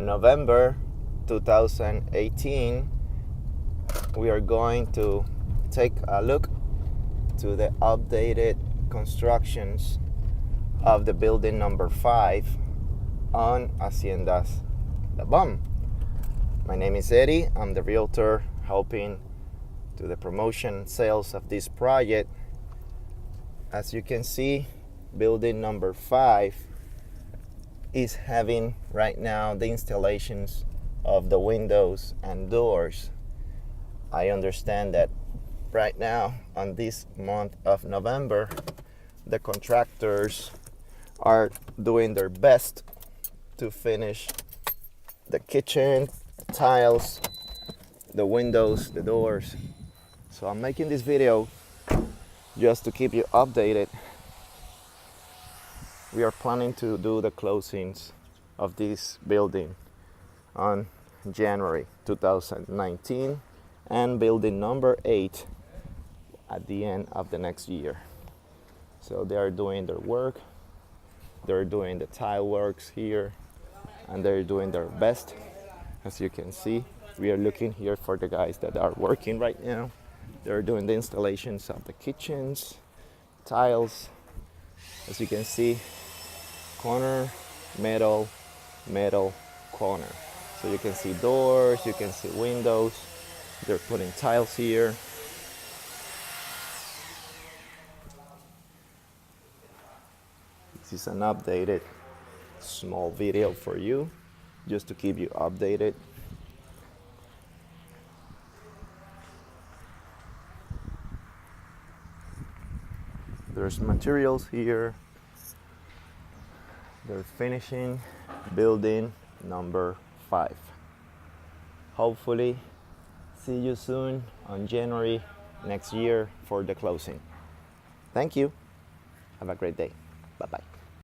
November 2018, we are going to take a look to the updated constructions of the building number 5 on Haciendas, the Baume. My name is Eddie. I'm the realtor helping to the promotion sales of this project. As you can see, building number 5 is having right now the installations of the windows and doors. I understand that right now on this month of November, the contractors are doing their best to finish the kitchen, the tiles, the windows, the doors. So I'm making this video just to keep you updated. We are planning to do the closings of this building on January 2019 and building number 8 at the end of the next year. So they are doing their work, they're doing the tile works here, and they're doing their best. As you can see, we are looking here for the guys that are working right now. They're doing the installations of the kitchens, tiles. As you can see, corner, metal, metal, corner. So you can see doors, you can see windows. They're putting tiles here. This is an updated small video for you, just to keep you updated. There's materials here. They're finishing building number 5. Hopefully, see you soon on January next year for the closing. Thank you. Have a great day. Bye-bye.